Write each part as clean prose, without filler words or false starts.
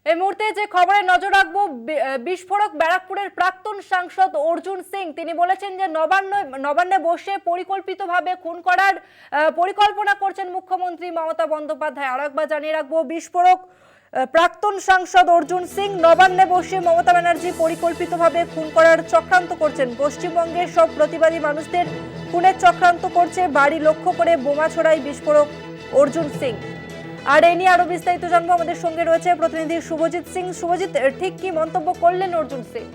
এই মুহূর্তে যে খবরে নজর রাখবো, বিস্ফোরক ব্যারাকপুরের প্রাক্তন সাংসদ অর্জুন সিং তিনি বলেছেন যে নবান্নে বসে পরিকল্পিতভাবে খুন করার পরিকল্পনা করছেন মুখ্যমন্ত্রী মমতা বন্দ্যোপাধ্যায়। আর একবার জানিয়ে রাখবো, বিস্ফোরক প্রাক্তন সাংসদ অর্জুন সিং নবান্নে বসে মমতা ব্যানার্জি পরিকল্পিতভাবে খুন করার চক্রান্ত করছেন। পশ্চিমবঙ্গের সব প্রতিবাদী মানুষদের খুনের চক্রান্ত করছে, বাড়ি লক্ষ্য করে বোমা ছোড়ায় বিস্ফোরক অর্জুন সিং। আর এ নিয়ে আরো বিস্তারিত জানবো, আমাদের সঙ্গে রয়েছে প্রতিনিধি শুভজিৎ সিং। শুভজিৎ, ঠিক কি মন্তব্য করলেন অর্জুন সিং?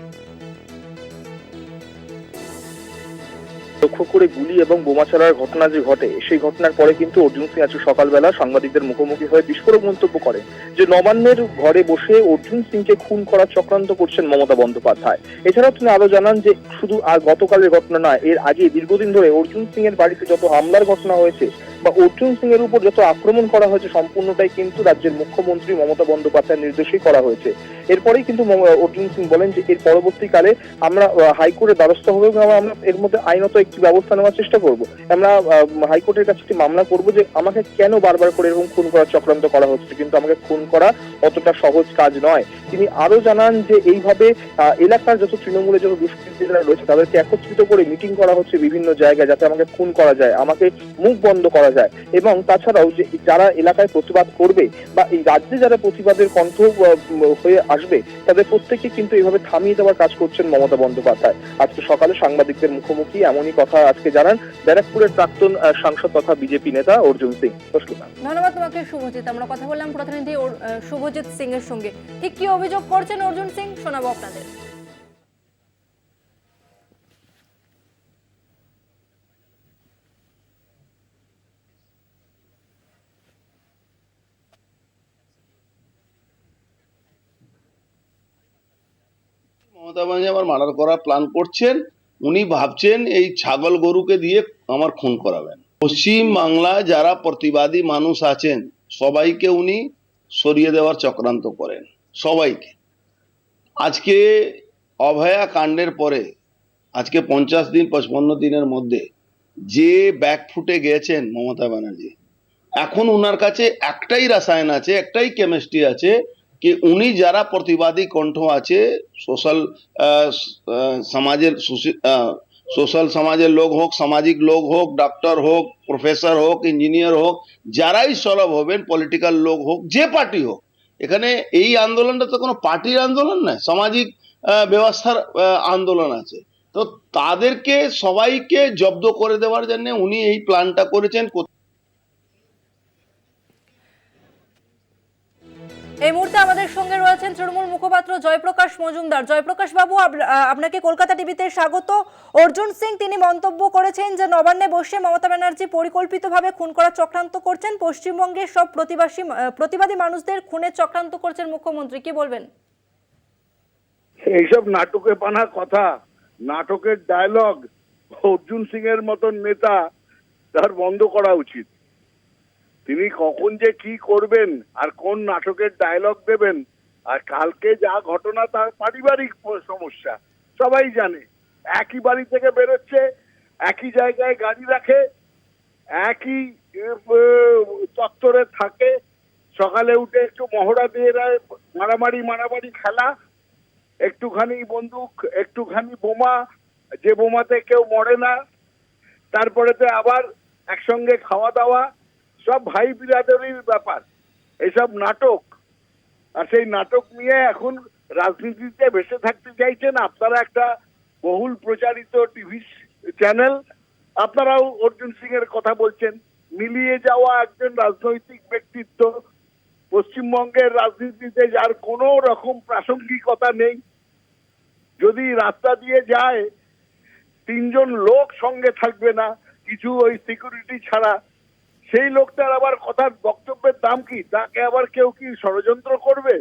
লক্ষ্য করে গুলি এবং বোমা ছাড়ার ঘটনা যে ঘটে, সেই ঘটনার পরে কিন্তু অর্জুন সিং আজকে সকালবেলা সাংবাদিকদের মুখোমুখি হয়ে বিস্ফোরক মন্তব্য করেন যে নবান্নের ঘরে বসে অর্জুন সিংকে খুন করার চক্রান্ত করছেন মমতা বন্দ্যোপাধ্যায়। এছাড়াও তিনি আরো জানান যে শুধু আর গতকালের ঘটনা নয়, এর আগে দীর্ঘদিন ধরে অর্জুন সিং এর বাড়িতে যত হামলার ঘটনা হয়েছে বা অর্জুন সিং এর উপর যত আক্রমণ করা হয়েছে, সম্পূর্ণটাই কিন্তু রাজ্যের মুখ্যমন্ত্রী মমতা বন্দ্যোপাধ্যায়ের নির্দেশেই করা হয়েছে। এরপরেই কিন্তু অর্জুন সিং বলেন যে এর পরবর্তীকালে আমরা হাইকোর্টের দ্বারস্থ হবো এবং আমরা এর মধ্যে আইনত একটি ব্যবস্থা নেওয়ার চেষ্টা করব। আমরা হাইকোর্টের কাছে একটি মামলা করব যে আমাকে কেন বারবার করে এরকম খুন করার চক্রান্ত করা হচ্ছে, কিন্তু আমাকে খুন করা অতটা সহজ কাজ নয়। তিনি আরো জানান যে এইভাবে এলাকার যত তৃণমূলে যত দুষ্কৃতীরা রয়েছে তাদেরকে একত্রিত করে মিটিং করা হচ্ছে বিভিন্ন জায়গায়, যাতে আমাকে খুন করা যায়, আমাকে মুখ বন্ধ করা যায়। এবং তাছাড়াও যে যারা এলাকায় প্রতিবাদ করবে বা এই রাজ্যে যারা প্রতিবাদের কণ্ঠ হয়ে আসবে, তাদের প্রত্যেককে কিন্তু এইভাবে থামিয়ে দেওয়ার কাজ করছেন মমতা বন্দ্যোপাধ্যায়। আজকে সকালে সাংবাদিকদের মুখোমুখি এমনই কথা আজকে জানান ব্যারাকপুরের প্রাক্তন সাংসদ তথা বিজেপি নেতা অর্জুন সিং। ধন্যবাদ তোমাকে শুভজিৎ। আমরা কথা বললাম প্রতিনিধি শুভজিৎ সিং এর সঙ্গে। ঠিক কি অভিযোগ করছেন অর্জুন সিং, শোনাবো আপনাদের। মমতা বন্দ্যোপাধ্যায় আমার মার্ডার করার প্ল্যান করছেন। উনি ভাবছেন এই ছাগল গরুকে দিয়ে আমার খুন করাবেন। পশ্চিম বাংলায় যারা প্রতিবাদী মানুষ আছেন সবাইকে উনি সরিয়ে দেওয়ার চক্রান্ত করেন, সবাইকে। আজকে অভয়া কাণ্ডের পরে আজকে 50 দিন 55 দিনের মধ্যে যে ব্যাকফুটে গেছেন মমতা ব্যানার্জি, এখন উনার কাছে একটাই রসায়ন আছে, একটাই কেমিস্ট্রি আছে कि उन्हीं যারা প্রতিবাদী কণ্ঠ আছে, সোশ্যাল সমাজের সোশ্যাল সমাজের লোক হোক, সামাজিক লোক হোক, ডক্টর হোক, প্রফেসর হোক, ইঞ্জিনিয়ার হোক, যারাই সরব হবেন, পলিটিক্যাল লোক হোক, যে পার্টি হোক, এখানে এই আন্দোলনটা তো কোনো পার্টির আন্দোলন নয়, সামাজিক ব্যবস্থার আন্দোলন আছে। তো তাদেরকে সবাইকে জব্দ করে দেওয়ার জন্য উনি এই প্ল্যানটা করেছেন। এই মুহূর্তে আমাদের সঙ্গে রয়েছেন তৃণমূল মুখপাত্র জয়প্রকাশ মজুমদার। জয়প্রকাশ বাবু, আপনাকে কলকাতা টিভিতে স্বাগত। অর্জুন সিং তিনি মন্তব্য করেছেন যে নবান্নে বসে মমতা ব্যানার্জি পরিকল্পিতভাবে খুন করার চক্রান্ত করছেন, পশ্চিমবঙ্গের সব প্রতিবাদী মানুষদের খুনের চক্রান্ত করছেন মুখ্যমন্ত্রী। কি বলবেন? এইসব নাটকে পানা কথা, নাটকের ডায়লগ অর্জুন সিং এর মতন নেতা তার বন্ধ করা উচিত। তিনি কখন যে কি করবেন আর কোন নাটকের ডায়লগ দেবেন, আর কালকে যা ঘটনা তার পারিবারিক সমস্যা সবাই জানে। একই বাড়ি থেকে বেরোচ্ছে, একই জায়গায় গাড়ি রাখে, একই চত্বরে থাকে, সকালে উঠে একটু মহড়া দিয়ে দেয়, মারামারি খেলা, একটুখানি বন্দুক, একটুখানি বোমা, যে বোমাতে কেউ মরে না, তারপরেতে আবার একসঙ্গে খাওয়া দাওয়া, সব ভাই বিরাদরির ব্যাপার। এসব নাটক, আর সেই নাটক নিয়ে এখন রাজনীতিতে ভেসে থাকতে চাইছেন আপনারা। একটা বহুল প্রচারিত টিভি চ্যানেল, আপনারাও অর্জুন সিং এর কথা বলছেন। মিলিয়ে যাওয়া একজন রাজনৈতিক ব্যক্তিত্ব, পশ্চিমবঙ্গের রাজনীতিতে যার কোনো রকম প্রাসঙ্গিকতা নেই। যদি রাস্তা দিয়ে যায়, 3 জন লোক সঙ্গে থাকবে না, কিছু ওই সিকিউরিটি ছাড়া, সেই লোকটার আবার কথার বক্তব্যের দাম কি? তাকে আবার কেউ কি ষড়যন্ত্র করবে?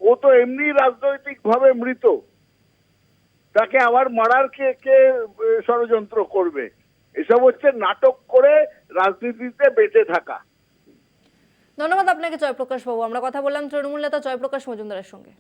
ও তো এমনি রাজনৈতিক ভাবে মৃত, তাকে আবার মারার কে ষড়যন্ত্র করবে? এসব হচ্ছে নাটক করে রাজনীতিতে বেঁচে থাকা। ধন্যবাদ আপনাকে জয়প্রকাশ বাবু। আমরা কথা বললাম তৃণমূল নেতা জয়প্রকাশ মজুমদারের সঙ্গে।